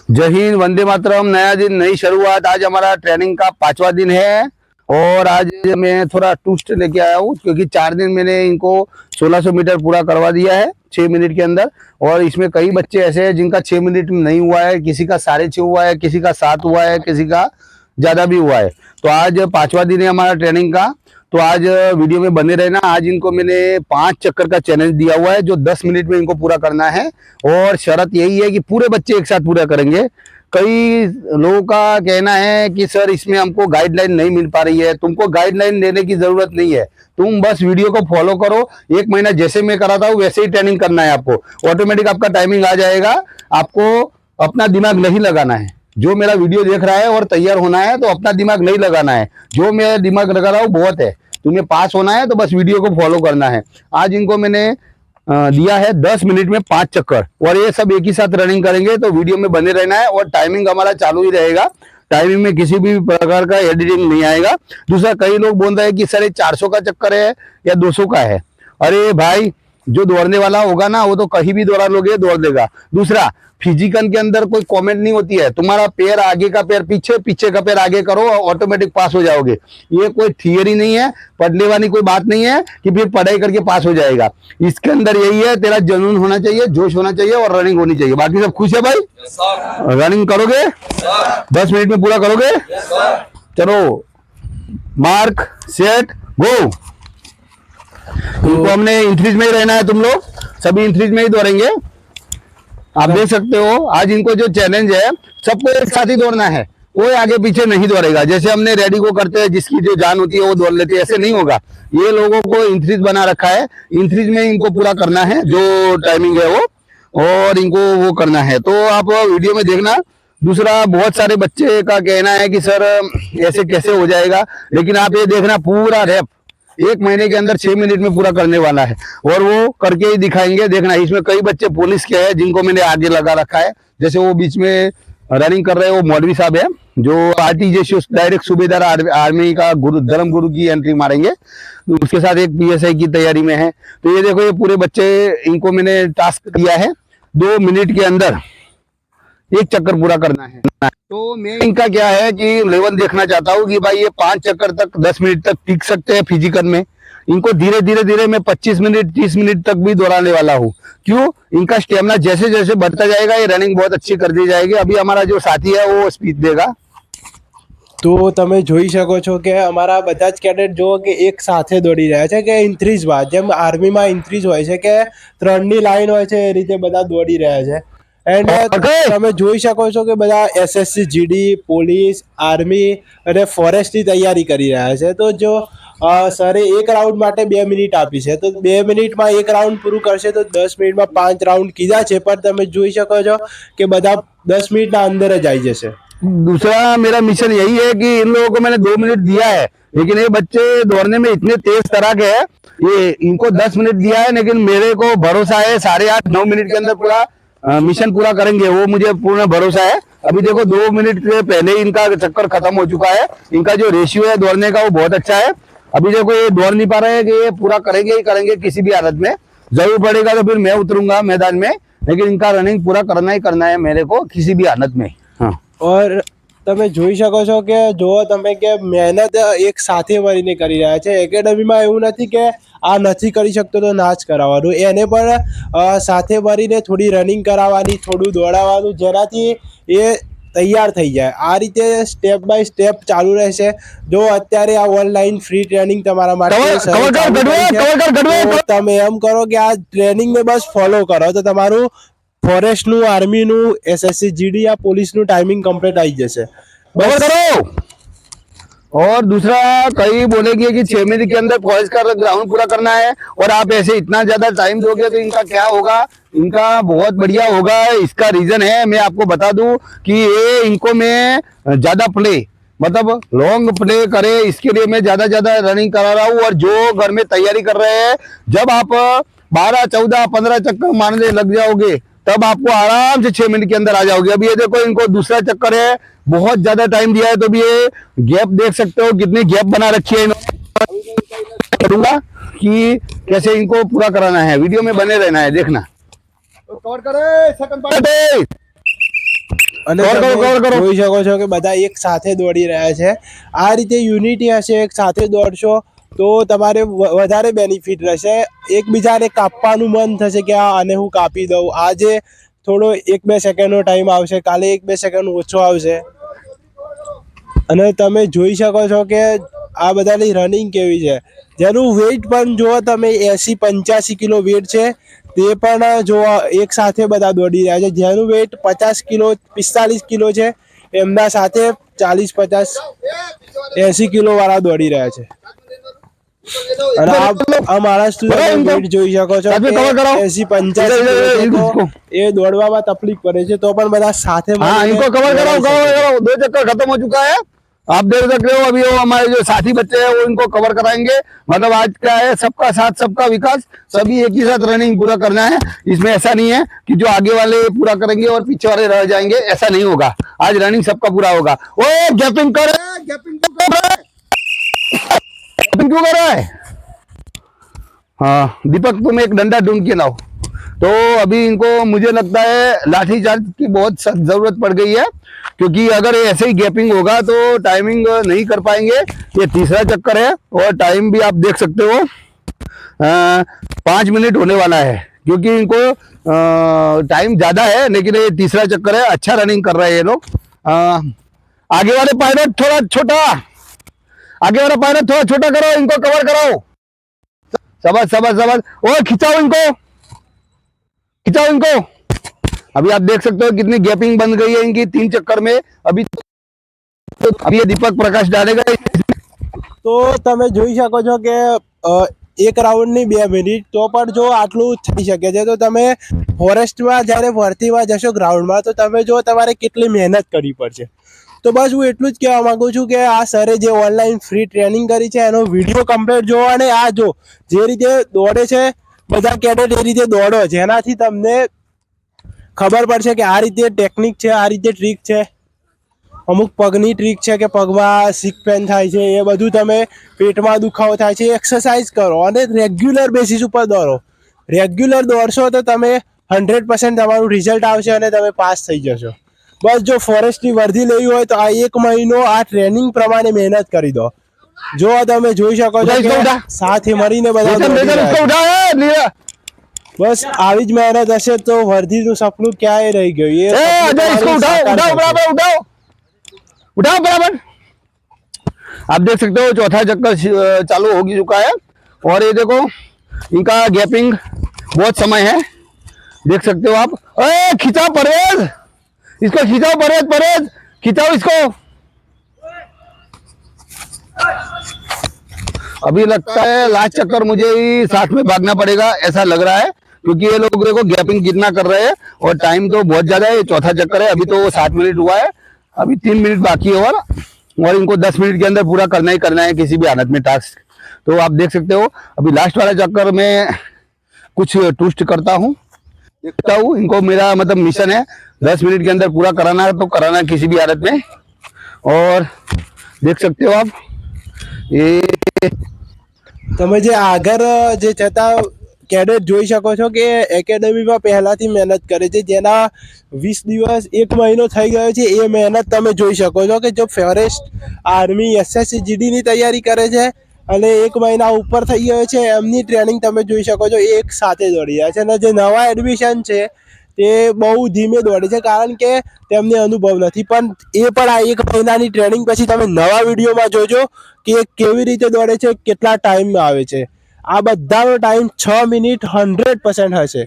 जय हिंद, वंदे मातरम। नया दिन, नई शुरुआत। आज हमारा ट्रेनिंग का 5वां दिन है और आज मैं थोड़ा ट्विस्ट लेके आया हूँ क्योंकि 4 दिन मैंने इनको 1600 मीटर पूरा करवा दिया है 6 मिनट के अंदर। और इसमें कई बच्चे ऐसे हैं जिनका 6 मिनट में नहीं हुआ है, किसी का 6.5 हुआ है, किसी का 7 हुआ है, किसी का ज्यादा भी हुआ है। तो आज 5वां दिन है हमारा ट्रेनिंग का। तो आज वीडियो में बने रहना। आज इनको मैंने 5 चक्कर का चैलेंज दिया हुआ है जो 10 मिनट में इनको पूरा करना है और शर्त यही है कि पूरे बच्चे एक साथ पूरा करेंगे। कई लोगों का कहना है कि सर इसमें हमको गाइडलाइन नहीं मिल पा रही है। तुमको गाइडलाइन देने की जरूरत नहीं है, तुम बस वीडियो को फॉलो करो। 1 महीना जैसे मैं कराता हूँ वैसे ही ट्रेनिंग करना है आपको। ऑटोमेटिक आपका टाइमिंग आ जाएगा। आपको अपना दिमाग नहीं लगाना है। जो मेरा वीडियो देख रहा है और तैयार होना है तो अपना दिमाग नहीं लगाना है। जो मैं दिमाग लगा रहा हूँ बहुत है। तुम्हें पास होना है तो बस वीडियो को फॉलो करना है। आज इनको मैंने दिया है 10 मिनट में 5 चक्कर और ये सब एक ही साथ रनिंग करेंगे। तो वीडियो में बने रहना है और टाइमिंग हमारा चालू ही रहेगा। टाइमिंग में किसी भी प्रकार का एडिटिंग नहीं आएगा। दूसरा, कई लोग बोल रहे हैं कि सर ये 400 का चक्कर है या 200 का है। अरे भाई, जो दौड़ने वाला होगा ना वो तो कहीं भी दौड़ा लोगे, दौड़ देगा। दूसरा, फिजिकल के अंदर कोई कमेंट नहीं होती है। तुम्हारा पैर आगे का पैर पीछे, पीछे का पैर आगे करो, ऑटोमेटिक पास हो जाओगे। ये कोई थियरी नहीं है, पढ़ने वाली कोई बात नहीं है कि फिर पढ़ाई करके पास हो जाएगा। इसके अंदर यही है, तेरा जुनून होना चाहिए, जोश होना चाहिए और रनिंग होनी चाहिए। बाकी सब खुश है भाई? रनिंग करोगे? 10 मिनट में पूरा करोगे? चलो, मार्क, सेट, गो। इनको हमने इंक्रीज में ही रहना है। तुम लोग सभी इंक्रीज में ही दौड़ेंगे। आप देख सकते हो आज इनको जो चैलेंज है, सबको एक साथ ही दौड़ना है। कोई आगे पीछे नहीं दौड़ेगा। जैसे हमने रेडी को करते हैं, जिसकी जो जान होती है वो दौड़ लेती है, ऐसे नहीं होगा। ये लोगों को इंक्रीज बना रखा है, इंक्रीज में इनको पूरा करना है जो टाइमिंग है वो, और इनको वो करना है। तो आप वीडियो में देखना। दूसरा, बहुत सारे बच्चे का कहना है कि सर ऐसे कैसे हो जाएगा, लेकिन आप ये देखना पूरा रैप 1 महीने के अंदर 6 मिनट में पूरा करने वाला है और वो करके ही दिखाएंगे। देखना, इसमें कई बच्चे पुलिस के हैं जिनको मैंने आगे लगा रखा है। जैसे वो बीच में रनिंग कर रहे हैं, वो मौलवी साहब है जो आरटीजे डायरेक्ट सूबेदार आर्मी का धर्म गुरु की एंट्री मारेंगे। उसके साथ एक पीएसआई की तैयारी में है। तो ये देखो, ये पूरे बच्चे, इनको मैंने टास्क दिया है 2 मिनट के अंदर 1 चक्कर पूरा करना है। तो मैं इनका क्या है कि लेवल देखना चाहता हूँ कि भाई ये 5 चक्कर तक 10 मिनट तक टिक सकते हैं फिजिकल में। इनको धीरे धीरे धीरे मैं 25 मिनट 30 मिनट तक भी दौड़ाने वाला हूँ। क्यों? इनका स्टेमिना जैसे जैसे बढ़ता जाएगा ये रनिंग बहुत अच्छी कर दी जाएगी। अभी हमारा जो साथी है वो स्पीड देगा। તો તમે જોઈ શકો છો કે અમારા બધા જ કેડેટ જો કે એક સાથે દોડી રહ્યા છે કે ઇન્ટ્રીઝમાં, જેમ આર્મીમાં ઇન્ટ્રીઝ હોય છે કે 3ની લાઈન હોય છે, એ રીતે બધા દોડી રહ્યા છે. એન્ડ તમે જોઈ શકો છો કે બધા એસએસસી જીડી, પોલીસ, આર્મી અને ફોરેસ્ટની તૈયારી કરી રહ્યા છે. તો જો સરે 1 રાઉન્ડ માટે 2 મિનિટ આપી છે, તો 2 મિનિટમાં 1 રાઉન્ડ પૂરું કરશે તો 10 મિનિટમાં 5 રાઉન્ડ કીધા છે. પણ તમે જોઈ શકો છો કે બધા 10 મિનિટના અંદર જ આવી જશે. दूसरा, मेरा मिशन यही है कि इन लोगों को मैंने 2 मिनट दिया है, लेकिन ये बच्चे दौड़ने में इतने तेज तरह के हैं। ये इनको 10 मिनट दिया है, लेकिन मेरे को भरोसा है 8.5-9 मिनट के अंदर पूरा मिशन पूरा करेंगे, वो मुझे पूर्ण भरोसा है। अभी देखो 2 मिनट के पहले ही इनका चक्कर खत्म हो चुका है। इनका जो रेशियो है दौड़ने का वो बहुत अच्छा है। अभी देखो ये दौड़ नहीं पा रहे हैं कि ये पूरा करेंगे ही करेंगे किसी भी हालत में। जरूर पड़ेगा तो फिर मैं उतरूंगा मैदान में, लेकिन इनका रनिंग पूरा करना ही करना है मेरे को किसी भी हालत में। हाँ, और તમે જોઈ શકો છો કે જો તમે કે મહેનત એક સાથે મળીને કરી રહ્યા છે. એકેડમીમાં એવું નથી કે આ નથી કરી શકતો તો ના જ કરાવવાનું, એને પણ સાથે મળીને થોડી રનિંગ કરાવવાની, થોડું દોડાવવાનું, જેનાથી એ તૈયાર થઈ જાય. આ રીતે સ્ટેપ બાય સ્ટેપ ચાલુ રહેશે. જો અત્યારે આ ઓનલાઈન ફ્રી ટ્રેનિંગ તમારા માટે તમે એમ કરો કે આ ટ્રેનિંગને બસ ફોલો કરો તો તમારું ફોરેસ્ટનું, આર્મીનું, एसएससी जीडी या पुलिसનું टाइमिंग कंप्लीट आई जैसे बस करो। और दूसरा, कई बोलेंगे कि 6 मिनट के अंदर फॉरेस्ट का ग्राउंड पूरा करना है और आप ऐसे इतना ज्यादा टाइम दोगे तो इनका क्या होगा? इनका बहुत बढ़िया होगा। इसका रीजन है, मैं आपको बता दूं कि ये इनको मैं ज्यादा प्ले, मतलब लॉन्ग प्ले करे, इसके लिए मैं ज्यादा रनिंग करा रहा हूँ। और जो घर में तैयारी कर रहे हैं, जब आप 12, 14, 15 चक्कर मारने लग जाओगे तब आपको आराम से 6 मिनट के अंदर आ जाओगे। अभी ये देखो, इनको दूसरा चक्कर है, बहुत ज्यादा टाइम दिया है, तो भी ये गैप देख सकते हो कितनी गैप बना रखी है। करूंगा कि कैसे इनको पूरा कराना है। वीडियो में बने रहना है, देखना। कवर करे सेकंड पार्ट। અને કવર કરો, તમે કવર કરો. જોઈ શકો છો કે બધા એક સાથે દોડી રહ્યા છે. આ રીતે યુનિટી હશે, એક સાથે દોડશો તો તમારે વધારે બેનિફિટ રહેશે. એકબીજાને કાપવાનું મન થશે કે આને હું કાપી દઉં. આજે થોડો 1-2 સેકન્ડનો ટાઈમ આવશે, કાલે 1-2 સેકન્ડ ઓછો આવશે. અને તમે જોઈ શકો છો કે આ બધાની રનિંગ કેવી છે. જેનું વેઇટ પણ જુઓ તમે, 80-85 કિલો વેઇટ છે. તે પણ જો એક સાથે બધા દોડી રહ્યા છે. જેનું વેઇટ 50 કિલો 45 કિલો છે, એમના સાથે 40-50-80 કિલો વાળા દોડી રહ્યા છે. અને આ માણસ વેઇટ જોઈ શકો છો સાહેબ, કવર કરો. 80-85 કિલો છે. તો એ દોડવામાં તકલીફ પડે છે, તો પણ બધા સાથે हाँ મળીને इनको कवर कराओ, દોડી શકે कवर છે. कराओ. 2 चक्कर खत्म हो चुका है. आप देख सकते हो अभी वो हमारे जो साथी बच्चे हैं वो इनको कवर कराएंगे. मतलब आज क्या है, सबका साथ सबका विकास, सभी एक ही साथ रनिंग पूरा करना है. इसमें ऐसा नहीं है कि जो आगे वाले पूरा करेंगे और पीछे वाले रह जाएंगे, ऐसा नहीं होगा. आज रनिंग सबका पूरा होगा. ओ गैपिंग कर रहा है, गैपिंग क्यों कर रहा है, गैपिंग क्यों कर रहा है? हाँ दीपक, तुम एक डंडा ढूंढ के लाओ. तो अभी इनको मुझे लगता है लाठी चार्ज की बहुत सख्त जरूरत पड़ गई है, क्योंकि अगर ऐसे ही गैपिंग होगा तो टाइमिंग नहीं कर पाएंगे. ये तीसरा चक्कर है और टाइम भी आप देख सकते हो 5 मिनट होने वाला है, क्योंकि इनको टाइम ज्यादा है. लेकिन ये तीसरा चक्कर है. अच्छा रनिंग कर रहे हैं ये लोग. आगे वाले पायलट थोड़ा छोटा, आगे वाला पायलट थोड़ा छोटा करो, इनको कवर कराओ. शाबाश शाबाश शाबाश. और खिंचाओ इनको, खिंचाओ इनको. अभी आप देख सकते हो कितनी गैपिंग बन गई है इनकी 3 चक्कर में. अभी ये दीपक प्रकाश डालेगा. તો તમે જોઈ શકો છો કે એક રાઉન્ડની 2 મિનિટ, તો પણ જો આટલું થઈ શકે છે, તો તમે ફોરેસ્ટમાં જ્યારે ભરતીમાં જશો ગ્રાઉન્ડમાં, તો તમે જો તમારે કેટલી મહેનત કરવી પડશે. તો બસ હું એટલું જ કહેવા માંગુ છું કે આ સરે જે ઓનલાઈન ફ્રી ટ્રેનિંગ કરી છે એનો વિડીયો કમ્પ્લીટ જોવો. અને આ જો જે રીતે દોડે છે બધા કેડેટ, એ રીતે દોડો, જેનાથી તમને ખબર પડશે કે આ રીતે ટેકનિક છે, આ રીતે ટ્રીક છે. અમુક પગની ટ્રીક છે કે પગમાં સિક પેન થાય છે, એ બધું તમે પેટમાં દુખાવો થાય છે, એક્સરસાઇઝ કરો અને રેગ્યુલર બેસિસ ઉપર દોડો. રેગ્યુલર દોડશો તો તમે 100% તમારું રિઝલ્ટ આવશે અને તમે પાસ થઈ જશો. બસ જો ફોરેસ્ટની વર્દી લેવી હોય તો આ 1 મહિનો આ ટ્રેનિંગ પ્રમાણે મહેનત કરી દો. જો તમે જોઈ શકો છો કે સાથે મળીને બધા દોડી રહ્યા છે. બસ આવી જ મહેનત હશે તો વર્ધીનું સપનું ક્યાંય રહી ગયું. એ સપનું તમારું સાકાર થશે. उठाओ बराबर. आप देख सकते हो चौथा चक्कर चालू हो चुका है. और ये देखो इनका गैपिंग बहुत समय है, देख सकते हो आप. खिंचाओ परवेज, इसको खिंचाओ परवेज, परवेज खिंचाओ इसको. अभी लगता है लास्ट चक्कर मुझे ही साथ में भागना पड़ेगा, ऐसा लग रहा है, क्योंकि ये लोग देखो गैपिंग कितना कर रहे हैं और टाइम तो बहुत ज्यादा है. ये चौथा चक्कर है. अभी तो 7 मिनट हुआ है, अभी 3 मिनट बाकी है और इनको 10 मिनट के अंदर पूरा करना ही करना है किसी भी हालत में टास्क. तो आप देख सकते हो अभी लास्ट वाला चक्कर में कुछ ट्विस्ट करता हूँ, देखता हूँ. इनको मेरा मतलब मिशन है 10 मिनट के अंदर पूरा कराना है, तो कराना है किसी भी हालत में. और देख सकते हो आप ये તમે જે આગળ જે જતા કેડેટ જોઈ શકો છો કે એકેડેમીમાં પહેલાથી મહેનત કરે છે, જેના 20 દિવસ 1 મહિનો થઈ ગયો છે. એ મહેનત તમે જોઈ શકો છો કે જો ફોરેસ્ટ આર્મી SSC GDની તૈયારી કરે છે અને 1 મહિના ઉપર થઈ ગયો છે, એમની ટ્રેનિંગ તમે જોઈ શકો છો. એ એક સાથે દોડી રહ્યા છે. અને જે નવા એડમિશન છે તે બહુ ધીમે દોડે છે, કારણ કે તેમને અનુભવ નથી. પણ એ પણ આ 1 મહિનાની ટ્રેનિંગ પછી તમે નવા વિડીયોમાં જોજો કે કેવી રીતે દોડે છે, કેટલા ટાઈમમાં આવે છે. આ બધાનો ટાઈમ 6 મિનિટ 100% હશે.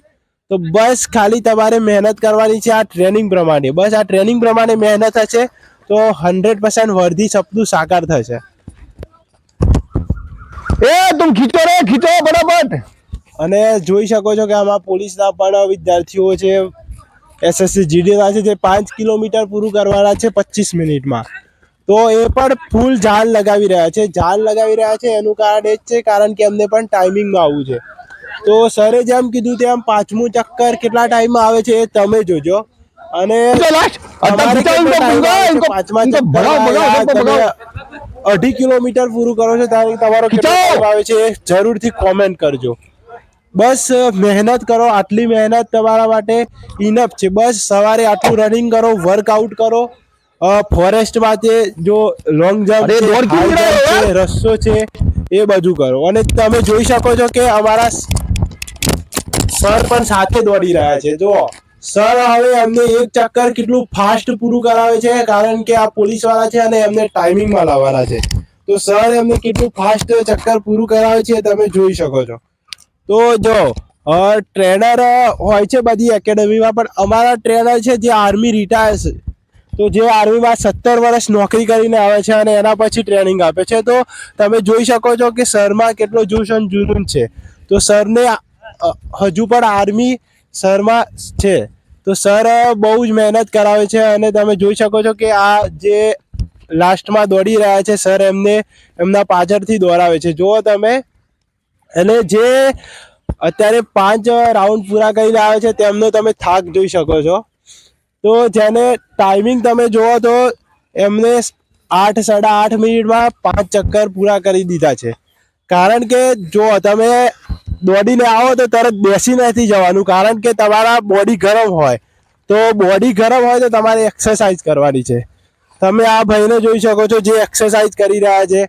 તો બસ ખાલી તમારે મહેનત કરવાની છે આ ટ્રેનિંગ પ્રમાણે. બસ આ ટ્રેનિંગ પ્રમાણે મહેનત હશે તો 100% વર્ધી સપનું સાકાર થશે. तुम खींचो रे, खींचो फटाफट. અને જોઈ શકો છો કે આમાં પોલીસના પણ વિદ્યાર્થીઓ છે, SSC GDના છે, જે 5 કિલોમીટર પૂરું કરવાના છે 25 મિનિટમાં. તો એ પણ ફૂલ જાન લગાવી રહ્યા છે. જાન લગાવી રહ્યા છે એનું કારણ એ જ છે કારણ કે એમને પણ ટાઈમિંગમાં આવવું છે. તો સરે જેમ કીધું તેમ 5મું ચક્કર કેટલા ટાઈમમાં આવે છે એ તમે જોજો. અને તમારે કેટલો ટાઈમ આવે છે 5મા ચક્કરમાં? 2.5 કિલોમીટર પૂરું કરો છો ત્યારે તમારો કેટલો ટાઈમ આવે છે એ જરૂરથી કોમેન્ટ કરજો. બસ મહેનત કરો, આટલી મહેનત તમારા માટે ઇનફ છે. બસ સવારે આટલું રનિંગ કરો, વર્કઆઉટ કરો, ફોરેસ્ટમાં જે જો લોંગ જમ્પ અરે છે, દોડ ક્यों હાઈ नहीं रहे જમ્પ हो છે, यार? રસ્સો છે, એ બધું કરો. અને તમે જોઈ શકો છો કે અમારા સર પણ સાથે દોડી રહ્યા છે. જો સર હવે અમને એક ચક્કર કેટલું ફાસ્ટ પૂરું કરાવે છે, કારણ કે આ પોલીસ વાળા છે અને એમને ટાઈમિંગમાં લાવવાના છે. તો સર એમને કેટલું ફાસ્ટ ચક્કર પૂરું કરાવે છે તમે જોઈ શકો છો. તો જો ટ્રેનર હોય છે બધી એકેડમીમાં, પણ અમારા ટ્રેનર છે જે આર્મી રિટાયર છે. તો જે આર્મીમાં 17 વર્ષ નોકરી કરીને આવે છે અને એના પછી ટ્રેનિંગ આપે છે. તો તમે જોઈ શકો છો કે સરમાં કેટલો જોશ અને જુનૂન છે. તો સરને હજુ પણ આર્મી સરમાં છે. તો સર બહુ જ મહેનત કરાવે છે અને તમે જોઈ શકો છો કે આ જે લાસ્ટમાં દોડી રહ્યા છે સર, એમને એમના પાછળથી દોડાવે છે, જુઓ તમે. અને જે અત્યારે 5 રાઉન્ડ પૂરા કરીને આવે છે તેમનો તમે થાક જોઈ શકો છો. તો જેને ટાઈમિંગ તમે જુઓ તો એમને 8 સાડા 8 મિનિટમાં 5 ચક્કર પૂરા કરી દીધા છે. કારણ કે જો તમે દોડીને આવો તો તરત બેસી નથી જવાનું, કારણ કે તમારા બોડી ગરમ હોય. તો બોડી ગરમ હોય તો તમારે એક્સરસાઇઝ કરવાની છે. તમે આ ભાઈને જોઈ શકો છો જે એક્સરસાઇઝ કરી રહ્યા છે.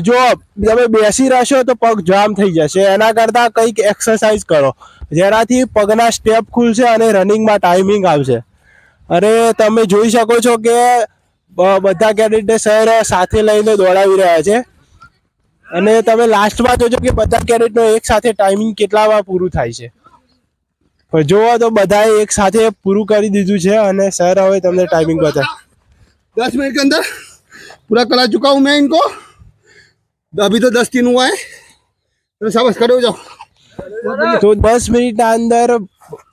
જો તમે બેસી રહેશો તો પગ જામ થઈ જશે, એના કરતાં કંઈક એક્સરસાઇઝ કરો જેનાથી પગના સ્ટેપ ખુલશે અને રનિંગમાં ટાઈમિંગ આવશે. અને તમે જોઈ શકો છો કે બધા કેડેટને સર સાથે લઈને દોડાવી રહ્યા છે. અને તમે લાસ્ટમાં જોજો કે બધા કેડેટનો એક સાથે ટાઈમિંગ કેટલામાં પૂરું થાય છે. પણ જોવો તો બધાએ એક સાથે પૂરું કરી દીધું છે અને સર હવે તમને ટાઈમિંગ બતાવે. 10 मिनट के अंदर पूरा करा चुका हूँ मैं इनको. अभी तो 10 दिन हुआ है. तो शाबाश, खड़े हो जाओ. તો 10 મિનિટના અંદર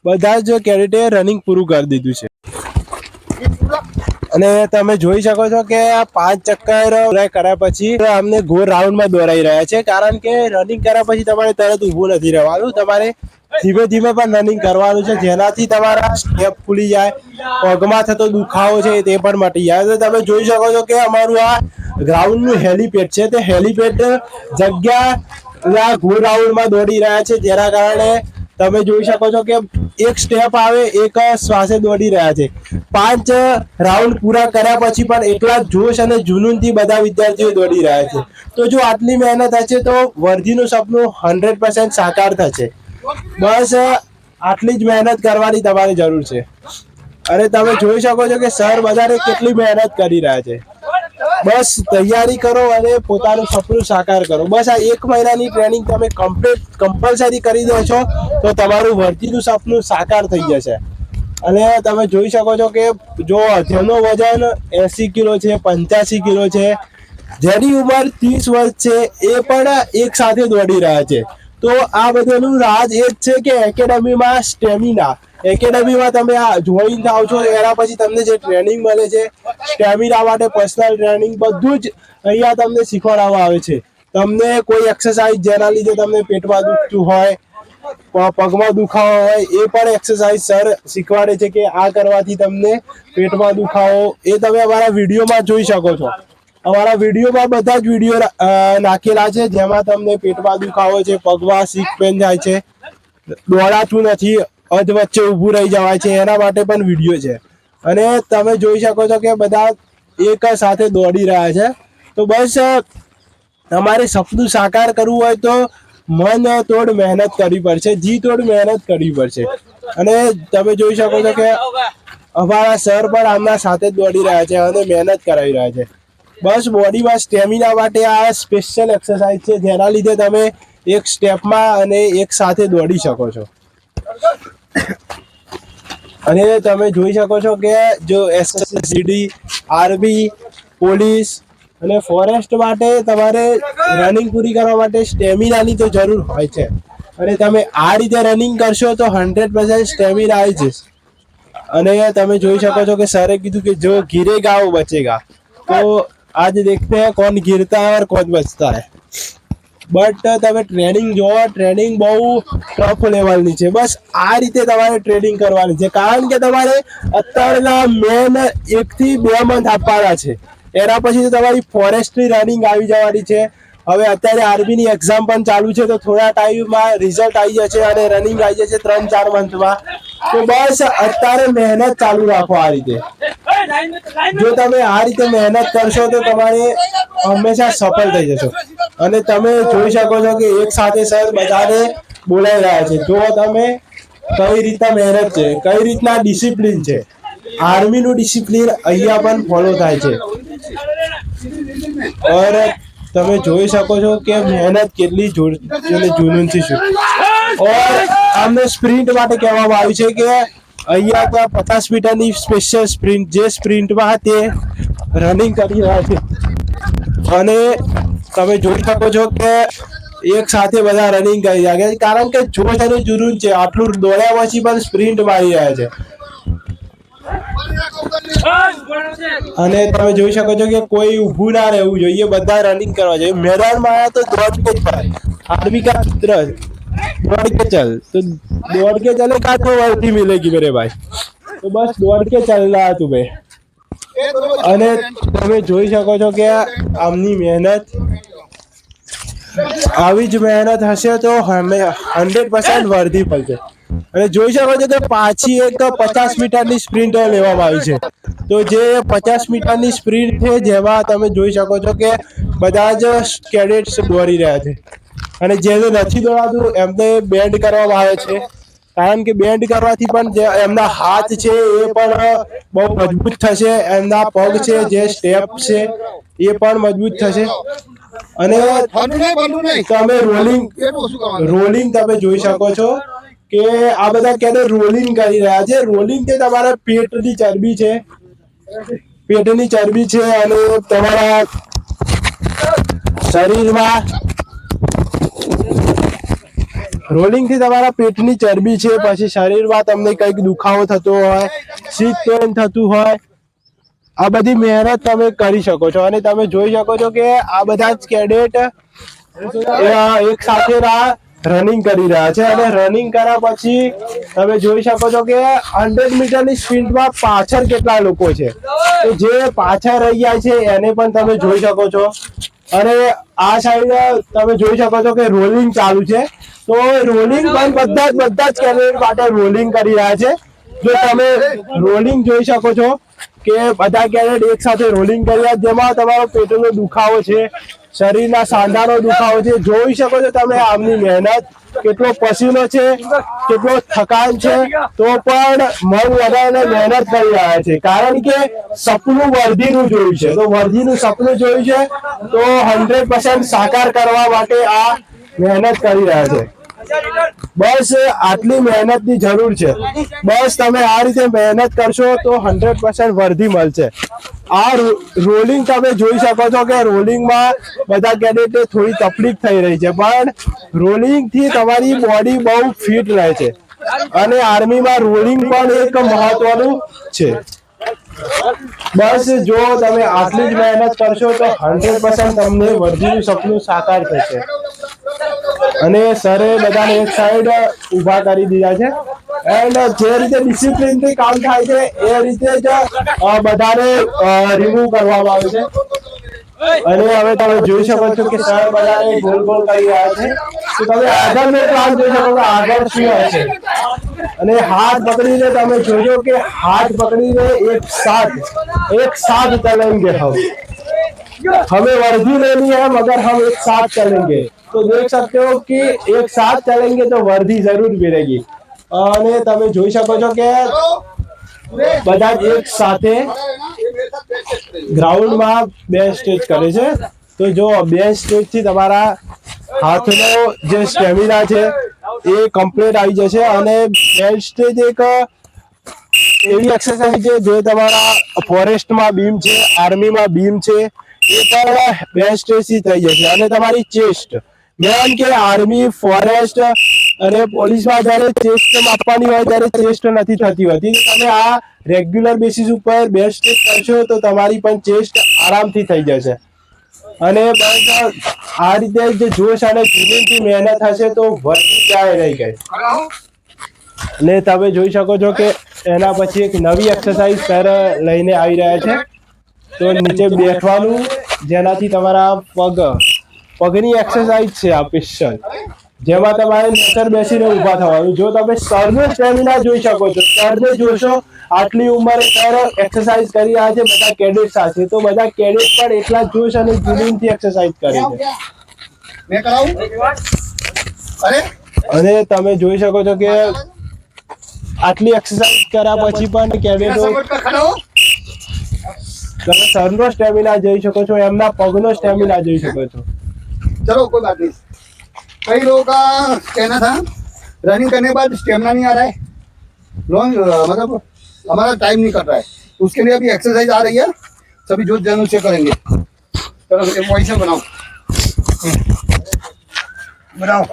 બધા જ કેડેટે રનિંગ પૂરું કરી દીધું છે. અને તમે જોઈ શકો છો કે આ 5 ચક્કર પૂરા કર્યા પછી અમને ગોળ રાઉન્ડમાં દોરાઈ રહ્યા છે, કારણ કે રનિંગ કર્યા પછી તમારે તરત ઊભું નથી રહેવાનું, તમારે ધીમે ધીમે પણ રનિંગ કરવાનું છે, જેનાથી તમારા સ્ટેપ ખુલી જાય, પગમાં થતો દુખાવો છે તે પણ મટી જાય. તો તમે જોઈ શકો છો કે અમારું આ ગ્રાઉન્ડનું હેલીપેડ છે, તે હેલીપેડ જગ્યા ગોળ રાઉન્ડમાં દોડી રહ્યા છે, જેના કારણે તમે જોઈ શકો છો કે એક સ્ટેપ આવે એક શ્વાસે દોડી રહ્યા છે. 5 રાઉન્ડ પૂરા કર્યા પછી પણ એટલા જોશ અને જુનૂનથી બધા વિદ્યાર્થીઓ દોડી રહ્યા છે. તો જો આટલી મહેનત હશે તો વર્ધીનું સપનું 100% સાકાર થશે. બસ આટલી જ મહેનત કરવાની તમારી જરૂર છે. અને તમે જોઈ શકો છો કે સર બધાને કેટલી મહેનત કરી રહ્યા છે. બસ તૈયારી કરો અને પોતાનું સપનું સાકાર કરો. બસ આ 1 મહિનાની ટ્રેનિંગ તમે કમ્પલસરી કરી દો છો તો તમારું વર્ધીનું સપનું સાકાર થઈ જશે. અને તમે જોઈ શકો છો કે જો જેનો વજન 80 કિલો છે, 85 કિલો છે, જેની ઉંમર 30 વર્ષ છે, એ પણ એક સાથે દોડી રહ્યા છે. તો આ બધાનું રાજ એ જ છે કે એકેડમીમાં સ્ટેમિના. એકેડમીમાં તમે આ જોઈન થાવ છો એના પછી તમને જે ટ્રેનિંગ મળે છે, સ્ટેમિના માટે પર્સનલ ટ્રેનિંગ, બધું જ અહીંયા તમને શીખવાડવામાં આવે છે. તમને કોઈ એક્સરસાઇઝ જેના લીધે તમને પેટમાં દુખતું હોય, પગમાં દુખાવો હોય, એ પણ એક્સરસાઇઝ સર શીખવાડે છે કે આ કરવાથી તમને પેટમાં દુખાવો, એ તમે અમારા વિડીયોમાં જોઈ શકો છો. અમારા વિડીયોમાં બધા જ વિડીયો નાખેલા છે જેમાં તમને પેટમાં દુખાવો છે, પગમાં શીક પેન જાય છે, દોડાતું નથી, અધ વચ્ચે ઊભું રહી જવાય છે, એના માટે પણ વિડીયો છે. અને તમે જોઈ શકો છો કે બધા એક સાથે દોડી રહ્યા છે. તો બસ તમારે સપનું સાકાર કરવું હોય તો મન તોડ મહેનત કરવી પડશે, જી તોડ મહેનત કરવી પડશે. અને તમે જોઈ શકો છો કે અમારા સર પણ આમના સાથે જ દોડી રહ્યા છે અને મહેનત કરાવી રહ્યા છે. બસ બોડીમાં સ્ટેમિના માટે આ સ્પેશિયલ એક્સરસાઇઝ છે, જેના લીધે તમે એક સ્ટેપમાં અને એક સાથે દોડી શકો છો. અને તમે જોઈ શકો છો કે જો એસએસસીડી, આર્મી, પોલીસ અને ફોરેસ્ટ માટે તમારે રનિંગ પૂરી કરવા માટે સ્ટેમિનાની તો જરૂર હોય છે. અને તમે આ રીતે રનિંગ કરશો તો 100% સ્ટેમિના આવી જશે. અને તમે જોઈ શકો છો કે સરે કીધું કે જો ગિરેગા વો બચેગા. તો आज देखते हैं कौन गिरता है और कौन बचता है. બટ તમે ટ્રેનિંગ જોવો, ટ્રેનિંગ બહુ ટફ લેવલની છે. બસ આ રીતે તમારે ટ્રેનિંગ કરવાની છે, કારણ કે તમારે અત્યારના મેન 1 થી 2 મંથ આપવાના છે. એના પછી તો તમારી ફોરેસ્ટની રનિંગ આવી જવાની છે, હવે અત્યારે આર્મીની એક્ઝામ પણ ચાલુ છે, તો થોડા ટાઈમમાં રિઝલ્ટ આવી જશે અને રનિંગ આવી જશે 3-4 મંથમાં. તો બસ અત્યારે મહેનત ચાલુ રાખો આ રીતે. જો તમે આ રીતે મહેનત કરશો તો તમારે હંમેશા સફળ થઈ જશો. અને તમે જોઈ શકો છો કે એક સાથે સર બધાને બોલાવી રહ્યા છે. જો તમે કઈ રીતના મહેનત છે, કઈ રીતના ડિસિપ્લિન છે. આર્મીનું ડિસિપ્લિન અહીંયા પણ ફોલો થાય છે. और તમે જોઈ શકો છો કે મહેનત કેટલી જુનૂનથી છે. और અમને સ્પ્રિન્ટ માટે કહેવામાં આવ્યું છે કે અહીંયા તો 50 મીટરની સ્પેશિયલ સ્પ્રિન્ટ, જે સ્પ્રિન્ટમાં તે રનિંગ કરી રહ્યા છે. અને તમે જોઈ શકો છો કે એક સાથે બધા રનિંગ કરી રહ્યા છે, કારણ કે જોશ અને જુનૂન છે. આટલું દોડ્યા પછી પણ સ્પ્રિન્ટ મારી રહ્યા છે. અને તમે જોઈ શકો છો કે કોઈ ઊભું ના રહેવું જોઈએ, બધા રનિંગ કરવા જોઈએ. મેદાનમાં આયા તો દોડ કે ચાલ, आर्मी का तरह दौड़ के चल, तो दौड़ के चलेगा तो वर्दी मिलेगी मेरे भाई. तो बस दौड़ के चलना है तुम्हें. અને તમે જોઈ શકો છો કે આમની મહેનત, આવી જ મહેનત હશે તો 100% વર્ધી પડશે. અને જોઈ શકો છો કે પાછી એક 50 મીટરની સ્પ્રિન્ટ લેવામાં આવી છે. તો જે 50 મીટરની સ્પ્રિન્ટ છે, જેમાં તમે જોઈ શકો છો કે બધા જ કેડેટ્સ દોડી રહ્યા છે. અને જેને નથી દોડાતું એમને બેન્ડ કરવામાં આવે છે, કારણ કે બેન્ડ કરવાથી પણ જે એમના હાથ છે એ પણ બહુ મજબૂત થશે. એમના પગ છે, જે સ્ટેપ છે એ પણ મજબૂત થશે. અને તમે રોલિંગ તમે જોઈ શકો છો કે આ બધા કેડેટ રોલિંગ કરી રહ્યા છે. રોલિંગ તે તમારા પેટની ચરબી છે, અને તમારા શરીરમાં રોલિંગ થી તમારા પેટની ચરબી છે, પછી શરીરમાં તમને કંઈક દુખાવો થતો હોય, શીત પેન થતું હોય, આ બધી મહેનત તમે કરી શકો છો. અને તમે જોઈ શકો છો કે આ બધા જ કેડેટ એક સાથે રનિંગ કરી રહ્યા છે. અને રનિંગ કર્યા પછી તમે જોઈ શકો છો કે 100 મીટરની સ્પ્રિન્ટમાં પાછળ કેટલા લોકો છે, તો જે પાછળ રહી ગયા છે એને પણ તમે જોઈ શકો છો. અને આ સાઈડ તમે જોઈ શકો છો કે રોલિંગ ચાલુ છે. તો રોલિંગ પણ બધા જ કેડેટ માટે રોલિંગ કરી રહ્યા છે. જો તમે રોલિંગ જોઈ શકો છો કે બધા કેડેટ એક સાથે રોલિંગ કરી રહ્યા, જેમાં તમારો પેટનો દુખાવો છે, શરીરના સાંધાનો દુખાવો છે. જોઈ શકો છો તમે આમની મહેનત, કેટલો પસીનો છે, કેટલો થકાન છે, તો પણ મન લગાવીને મહેનત કરી રહ્યા છે. કારણ કે સપનું વર્ધીનું જોયું છે, તો વર્ધીનું સપનું જોયું છે, તો 100% સાકાર કરવા માટે આ મહેનત કરી રહ્યા છે. બસ આટલી મહેનતની જરૂર છે. બસ તમે આ રીતે મહેનત કરશો તો 100% વર્ધી મળશે. આ રોલિંગ તમે જોઈ શકો છો કે રોલિંગમાં બધા કેડેટને થોડી તકલીફ થઈ રહી છે, પણ રોલિંગ થી તમારી બોડી બહુ ફિટ રહે છે. અને આર્મીમાં રોલિંગ પણ એક મહત્વનું છે. બસ જો તમે આટલી જ મહેનત કરશો તો 100% તમને વર્ધીનું સપનું સાકાર થશે. અને સરે બધાને એક સાઈડ ઊભા કરી દીધા છે. એન્ડ જે રીતે ડિસિપ્લિન થી કામ થાય છે એ રીતે જ બધાને રિમૂવ કરવામાં આવે છે. અને હવે તમે જોઈ શકો છો કે સર બધાને ગોલ ગોલ કરી રહ્યા છે. તો તમે આગળનો પ્લાન જોઈ શકો છો આગળ શું હશે. અને હાથ પકડીને તમે જોજો કે हाथ पकड़ीने एक साथ चलेंगे हमें वर्दी लेनी है मगर हम एक साथ चलेंगे. तो देख सकते हो कि एक साथ चलेंगे तो वर्दी जरूर मिलेगी. અને તમે જોઈ શકો છો કે બધા એક સાથે ગ્રાઉન્ડમાં બે સ્ટેજ કરે છે. તો જો બે સ્ટેજ થી તમારા હાથનો જે સ્ટેમિના છે એ કમ્પ્લીટ આવી જશે. અને બે સ્ટેજ એક એવી એક્સરસાઇઝ છે જે તમારા ફોરેસ્ટમાં બીમ છે, આર્મીમાં બીમ છે, એ પણ બે સ્ટેજથી થઈ જશે. અને તમારી ચેસ્ટ, મેન કે આર્મી, ફોરેસ્ટ અને પોલીસમાં જ્યારે ચેસ્ટ માપવાની હોય ત્યારે ચેસ્ટ નથી થતી હોતી. તમે આ રેગ્યુલર બેસિસ ઉપર બે સ્ટેજ કરશો તો તમારી પણ ચેસ્ટ આરામથી થઈ જશે. અને બસ આ રીતે જે જોશ અને જુનૂનથી મહેનત હશે તો વર્ધી ક્યાંય રહી ગઈ. ને તમે જોઈ શકો છો કે એના પછી એક નવી એક્સરસાઇઝ સર લઈને આવી રહ્યા છે. તો નીચે બેઠવાનું, જેનાથી તમારા પગ પગની એક્સરસાઇઝ છે આ સ્પેશિયલ, જેમાં તમારે નચર બેસીને ઊભા થવાનું. જો તમે સરનો સ્ટેમિના જોઈ શકો છો, સરને જોશો આટલી ઉંમરે સર એક્સરસાઇઝ કરી રહ્યા છે બધા કેડેટ સાથે, તો બધા કેડેટ પણ એટલા જોશ અને જુનૂનથી એક્સરસાઇઝ કરે છે. मैं कराऊं? अरे અને તમે જોઈ શકો છો કે આટલી એક્સરસાઇઝ કર્યા પછી પણ કેડેટો, सपोर्ट का खड़ा हो. તમે સરનો સ્ટેમિના જોઈ શકો છો, એમના પગનો સ્ટેમિના જોઈ શકો છો. चलो कोई बात नहीं. कई लोगों का कहना था रनिंग करने के बाद स्टेमिना नहीं आ रहा है, लॉन्ग मतलब हमारा टाइम नहीं कट रहा है, तो उसके लिए अभी एक्सरसाइज आ रही है, सभी जोत जन से करेंगे. चलो पोजिशन बनाओ, बनाओ.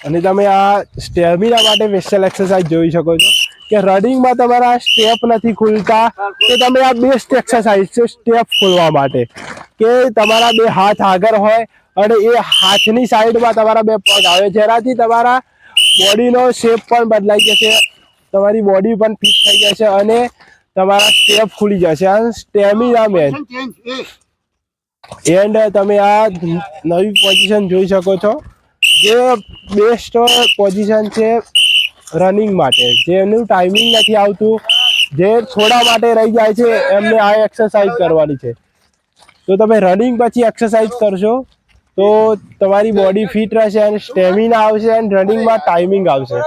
અને તમે આ સ્ટેમિના માટે સ્પેશિયલ એક્સરસાઇઝ જોઈ શકો છો કે રનિંગમાં તમારા સ્ટેપ નથી ખુલતા, તો તમે આ બેસ્ટ એક્સરસાઇઝ છે સ્ટેપ ખોલવા માટે, કે તમારા બે હાથ આગળ હોય અને એ હાથની સાઈડમાં તમારા બે પગ આવે, જેનાથી તમારા બોડીનો શેપ પણ બદલાઈ જશે, તમારી બોડી પણ ફિટ થઈ જશે અને તમારા સ્ટેપ ખુલી જશે. આ સ્ટેમિના મેન. એન્ડ તમે આ નવી પોઝિશન જોઈ શકો છો, જે બેસ્ટ પોઝિશન છે રનિંગ માટે, જેનું ટાઈમિંગ નથી આવતું, જે થોડા માટે રહી જાય છે, એમને આ એક્સરસાઇઝ કરવાની છે. તો તમે રનિંગ પછી એક્સરસાઇઝ કરશો તો તમારી બોડી ફિટ રહેશે અને સ્ટેમિના આવશે અને રનિંગમાં ટાઈમિંગ આવશે.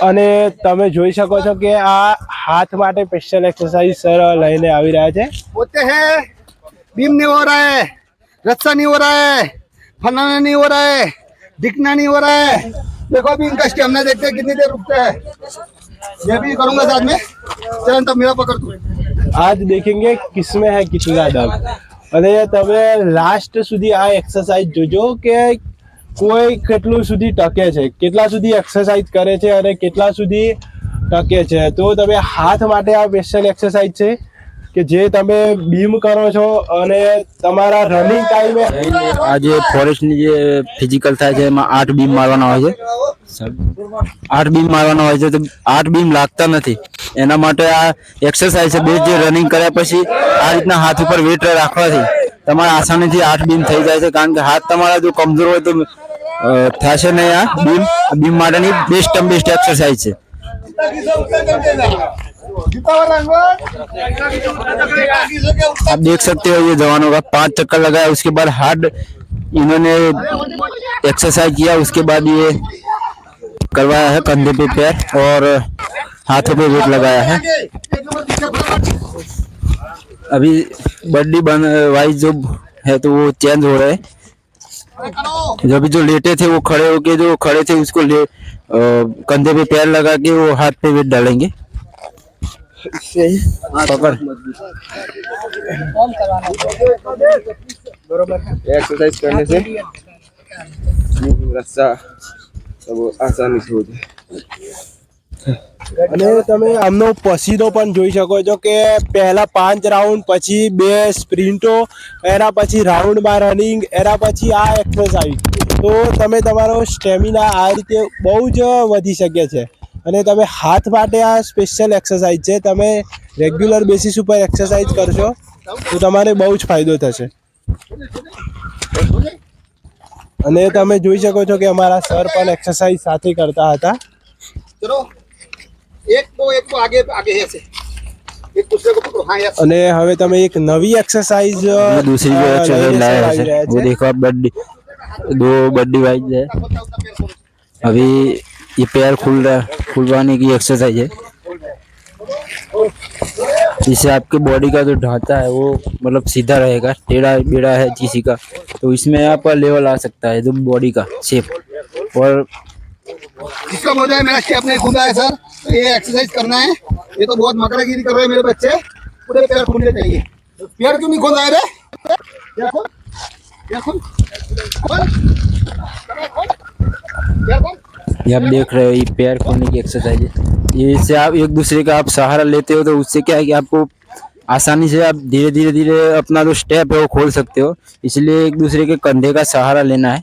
અને તમે જોઈ શકો છો કે આ હાથ માટે સ્પેશિયલ એક્સરસાઇઝ સર લઈને આવી રહ્યા છે. होते हैं बीम नहीं हो रहा है, रस्सा नहीं हो रहा है, फलाना नहीं हो रहा है, दिखना नहीं हो रहा है. देखो अभी इनका स्टेमिना देखते हैं कितनी देर रुकता है. मैं भी करूंगा साथ में. चल तब मेरा पकड़ तू. आज देखेंगे किसमें है कितना दम. અને તમે લાસ્ટ સુધી આ એક્સરસાઇઝ જોજો કે કોઈ કેટલું સુધી ટકે છે, કેટલા સુધી એક્સરસાઇઝ કરે છે અને કેટલા સુધી ટકે છે. તો તમે હાથ માટે આ સ્પેશિયલ એક્સરસાઇઝ છે કે જે તમે બીમ કરો છો અને તમારા રનિંગ ટાઈમે આ જે ફોરેસ્ટની જે ફિઝિકલ થાય છે એમાં 8 બીમ મારવાના હોય છે. 8 બીમ મારવાના હોય છે, તો 8 બીમ લાગતા નથી. એના માટે આ એક્સરસાઇઝ છે બેસ્ટ, જે રનિંગ કર્યા પછી આ રીતના હાથ ઉપર વેટ રાખવાથી તમારે આસાનીથી 8 બીમ થઈ જાય છે. કારણ કે હાથ તમારા જો કમજોર હોય તો થશે નહીં. આ બીમ માટેની બેસ્ટ एक्सरसाइज है. आप देख सकते हो ये जवानों का 5 चक्कर लगाया, उसके बाद हार्ड इन्होंने एक्सरसाइज किया, उसके बाद ये करवाया है कंधे पे पैर और हाथों पे वेट लगाया है. अभी बॉडी वाइज जो है तो वो चेंज हो रहा है. जब जो लेटे थे वो खड़े होके, जो खड़े थे उसको कंधे पे पैर लगा के वो हाथ पे वेट डालेंगे. पकड़ एक्सरसाइज करने से रस्सा सब आसानी से हो जाए. અને તમે આમનો પસીનો પણ જોઈ શકો છો કે પહેલા 5 રાઉન્ડ, પછી 2 સ્પ્રિન્ટો, એના પછી રાઉન્ડમાં રનિંગ, એના પછી આ એક્સરસાઇઝ. તો તમે તમારો સ્ટેમિના આ રીતે બહુ જ વધી શકે છે. અને તમે હાથ માટે આ સ્પેશિયલ એક્સરસાઇઝ છે, તમે રેગ્યુલર બેસિસ ઉપર એક્સરસાઇઝ કરશો તો તમારે બહુ જ ફાયદો થશે. અને તમે જોઈ શકો છો કે અમારા સર પણ એક્સરસાઇઝ સાથે કરતા હતા. चलो एक को आगे आगे ऐसे एक दूसरे को पकड़ो. हाँ यार. અને હવે તમે એક નવી એક્સરસાઇઝ दूसरी जो एक्सरसाइज लाया है वो देखो आप, बड्डी 2 बड्डी वाइज है. अभी ये पैर खुलवाने की एक्सरसाइज है. इससे आपके बॉडी का जो ढांचा है वो मतलब सीधा रहेगा. टेढ़ा बेड़ा है किसी का तो इसमें आप लेवल आ सकता है, जो बॉडी का शेप. और जिसका बोलता है मेरा स्टेप नहीं खुला है सर, तो ये एक्सरसाइज करना है. ये तो बहुत मकड़ागिरी कर रहे हैं मेरे बच्चे. पूरे पैर खुलने चाहिए. पैर क्यों नहीं खोल रहा है रे? पैर खोल, पैर खोल, खोल, पैर खोल. ये आप देख रहे हो ये पैर खोलने की एक्सरसाइज है. ये इससे आप एक दूसरे का आप सहारा लेते हो तो उससे क्या है कि आपको आसानी से आप धीरे धीरे अपना जो स्टेप है वो खोल सकते हो. इसलिए एक दूसरे के कंधे का सहारा लेना है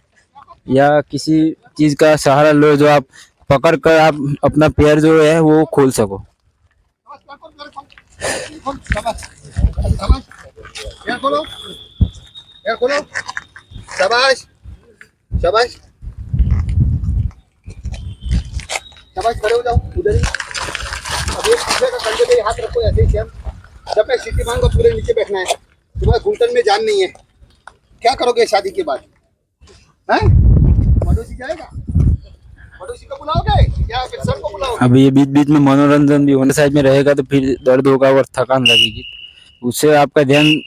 या किसी चीज का सहारा लो जो आप पकड़ कर आप अपना पैर जो है वो खोल सको। पैर खोलो, पैर खोलो, शाबाश, शाबाश, शाबाश, खड़े हो जाओ उधर ही। अब ये पीछे का कंधे पे हाथ रखो ऐसे ही सेम। जब मैं सीटी मांगूंगा पूरे नीचे बैठना है। तुम्हारे घुटन में जान नहीं है। क्या करोगे शादी के बाद? हैं? पड़ोसी जाएगा? पड़ोसी को बुलाओगे या फिर सर को बुलाओगे? अब ये बीच बीच में मनोरंजन भी होने साइड में रहेगा तो फिर दर्द होगा और थकान लगेगी। उससे आपका ध्यान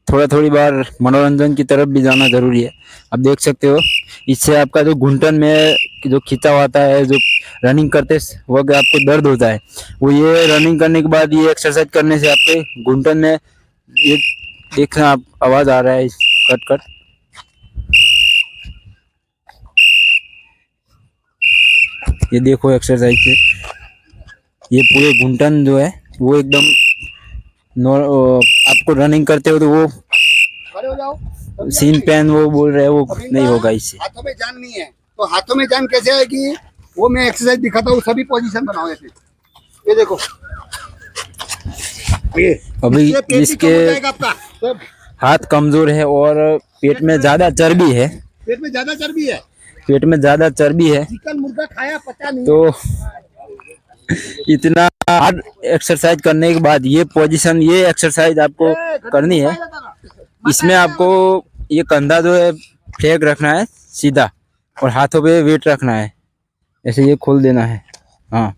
थोड़ी बार मनोरंजन की तरफ भी जाना जरूरी है। आप देख सकते हो इससे आपका जो घुटन में जो खिंचाव आता है, जो रनिंग करते वक्त आपको दर्द होता है, वो ये रनिंग करने के बाद ये एक्सरसाइज करने से आपके घुटन में ये देखना आप आवाज आ रहा है कट कट। ये देखो एक्सरसाइज से ये पूरे घुटन जो है वो एकदम आपको रनिंग करते हो तो वो खड़े हो जाओ। सीन पेन वो बोल रहे हैं वो नहीं होगा इससे। हाथों में जान नहीं है तो हाथों में जान कैसे आएगी? वो मैं एक्सरसाइज दिखाता हूँ, सभी पोजीशन बनाओ ऐसे। ये देखो, ये अभी इससे पेट भी जिसके कम हो जाएगा आपका। सब हाथ कमजोर है और पेट में ज्यादा चर्बी है, पेट में ज्यादा चर्बी है, पेट में ज्यादा चर्बी है चिकन मुर्गा खाया पता नहीं। तो इतना हार्ड एक्सरसाइज करने के बाद ये पोजीशन, ये एक्सरसाइज आपको करनी है। इसमें आपको ये कंधा जो है फ्लैट रखना है सीधा और हाथों पे वेट रखना है, ऐसे ये खोल देना है। हाँ,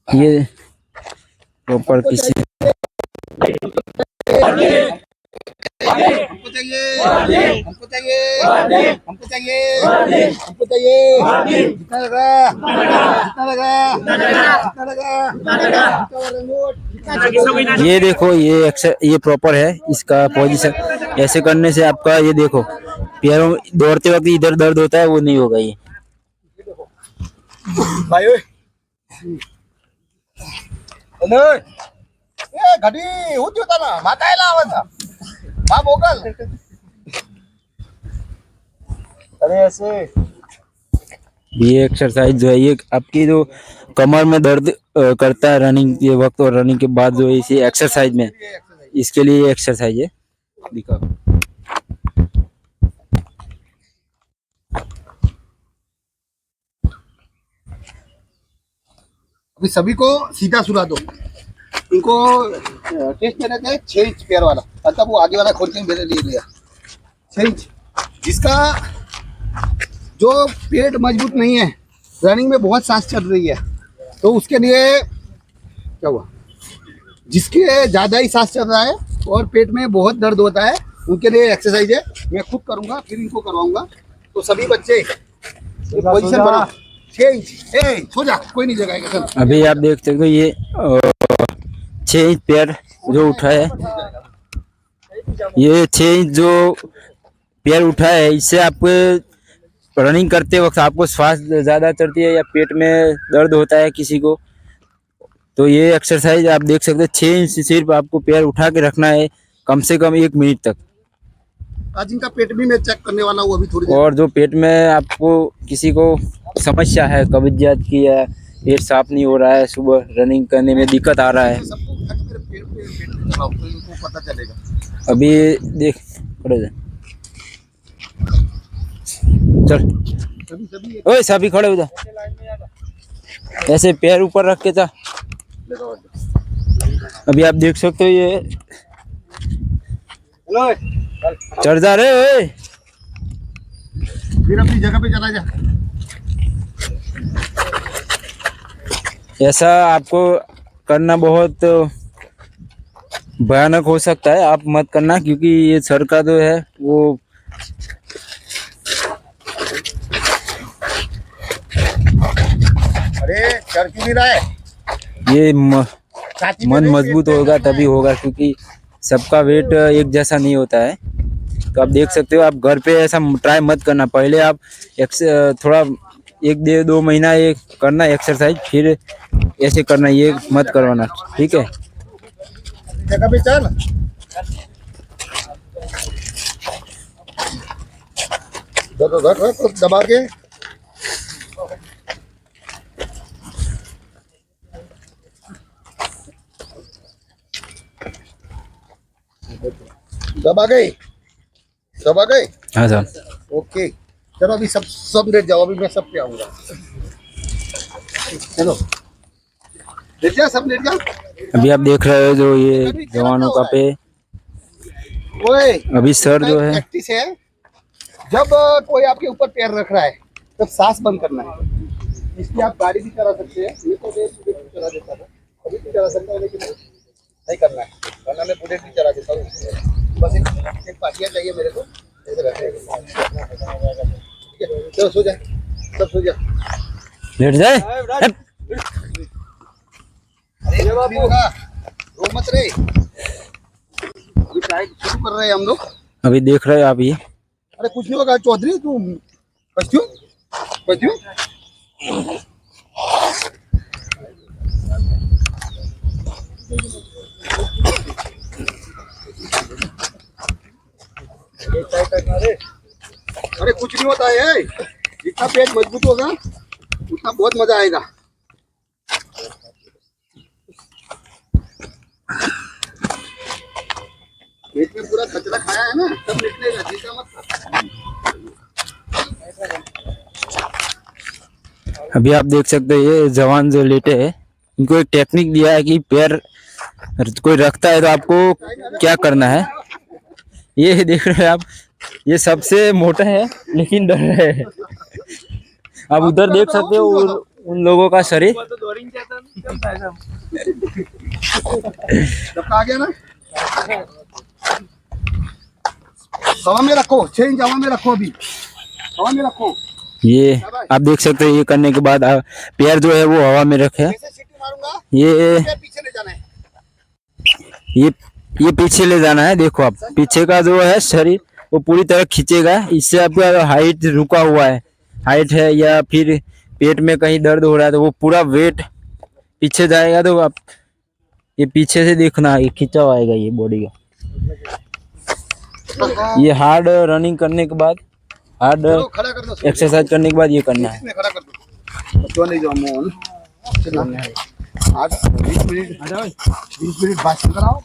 ये प्रॉपर किसी हमको चाहिए, हमको चाहिए, हमको चाहिए, हमको चाहिए। जितना लगा, जितना लगा, जितना लगा। ये देखो ये प्रॉपर है इसका पोजीशन। ऐसे करने से आपका ये देखो पैरों दौड़ते वक्त इधर दर्द होता है वो नहीं होगा। ये भाई ओए, ए घडी होती होता ना मातायला आवाज हाँ मोकल। अरे ऐसे ये एक्सरसाइज जो है ये आपकी जो कमर में दर्द करता है रनिंग के वक्त और रनिंग के बाद जो है इसी एक्सरसाइज में, इसके लिए ये एक्सरसाइज है। दिखाओ। अभी सभी को सीधा सुला दो। इनको टेस्ट देना चाहिए 6 इंच पैर वाला, मतलब वो आगे वाला खोल के मेरे लिए लिया 6 इंच। जिसका जो पेट मजबूत नहीं है, रनिंग में बहुत सांस चल रही है, तो उसके लिए क्या हुआ? जिसके ज़्यादा ही सांस चल रहा है और पेट में बहुत दर्द होता है, उनके लिए एक्सरसाइज है। मैं खुद करूँगा फिर इनको करवाऊँगा। तो सभी बच्चे पोजीशन बनाओ 6 इंच। ए सो जा, कोई नहीं जगाएगा सर। अभी आप देख सकते हो ये 6 इंच पैर जो उठा है, ये 6 इंच जो पैर उठा है, इससे आपको रनिंग करते वक्त आपको श्वास ज़्यादा चढ़ती है या पेट में दर्द होता है किसी को, तो ये एक्सरसाइज आप देख सकते हैं 6 इंच सिर्फ आपको पैर उठा के रखना है कम से कम 1 मिनट तक। आज इनका पेट भी मैं चेक करने वाला हूँ अभी थोड़ी देर। और जो पेट में आपको किसी को समस्या है कब्जियत की या पेट साफ नहीं हो रहा है, सुबह रनिंग करने में दिक्कत आ रहा है, सबको उठा के मेरे पेट में चलाओ तो इनको पता चलेगा। अभी देख खड़े हो जा। चल सभी ओए सभी खड़े हो जा, ऐसे पैर ऊपर रख के जा। अभी आप देख सकते हो ये हेलो, चढ़ जा रहे ओए। फिर अपनी जगह पे चला जा। ऐसा आपको करना बहुत भयानक हो सकता है, आप मत करना, क्योंकि ये सर का जो है वो अरे चढ़ क्यों नहीं रहा है? ये छाती में मन नहीं, मजबूत पेट में होगा चढ़ना तभी है। होगा, क्योंकि सबका वेट एक जैसा नहीं होता है। तो आप देख सकते हो, आप घर पे ऐसा ट्राई मत करना। पहले आप थोड़ा 1-2 महीना ये करना एक्सरसाइज, फिर ऐसे करना, ये मत करवाना, ठीक है। जगह पे चल। दबा के सब आ गए, सब आ गए। हाँ सर। ओके चलो अभी सब लेट जाओ, अभी मैं सब पे आऊंगा। चलो लेट जाओ, सब लेट जाओ। अभी आप देख रहे हो जो ये जवानों का पे ओए अभी सर जो है प्रैक्टिस है, जब कोई आपके ऊपर पैर रख रहा है तब सांस बंद करना है। इसलिए आप गाड़ी भी चला सकते हैं, ये तो मैं बुलेट भी चला देता था, अभी भी चला सकता हूँ, लेकिन नहीं करना है, वरना मैं बुलेट भी चला देता हूँ। बस एक पाटिया चाहिए मेरे को, इधर रखने को। ठीक है चलो सो जाए, सब सो जाए। लेट जाए। अरे बाबू रो मत रे, अभी ट्राई शुरू कर रहे हैं हम लोग। अभी देख रहे हो आप ये अरे कुछ नहीं होगा चौधरी, तू बच्चू बच्चू अरे कुछ नहीं होता है, जितना पेट मजबूत होगा उतना बहुत मजा आएगा। पेट में पूरा कचरा खाया है ना, सब निकलेगा, चिंता मत कर। अभी आप देख सकते हो ये जवान जो लेटे हैं इनको एक टेक्निक दिया है कि पैर कोई रखता है तो आपको क्या करना है। ये देख रहे हैं आप, ये सबसे मोटा है लेकिन डर रहे हैं। आप उधर देख सकते हो उन लोगों का शरीर। आ गया ना, हवा में रखो, 6 इंच हवा में रखो, अभी हवा में रखो। ये आप देख सकते हो, ये करने के बाद पैर जो है वो हवा में रखे। ऐसे सीटी मारूंगा, ये पीछे ले जाना है। ये पीछे ले जाना है। देखो आप पीछे का जो है शरीर वो पूरी तरह खींचेगा, इससे आपका हाइट रुका हुआ है, हाइट है या फिर पेट में कहीं दर्द हो रहा है तो वो पूरा वेट पीछे जाएगा। तो आप ये पीछे से देखना, ये खींचा हुआ आएगा ये बॉडी का। ये हार्ड रनिंग करने के बाद, हार्ड खड़ा कर दो, एक्सरसाइज करने के बाद ये करना है। इसमें खड़ा कर दो, तो नहीं जाओ मोहन। 20 मिनट 20 मिनट बाद कराओ।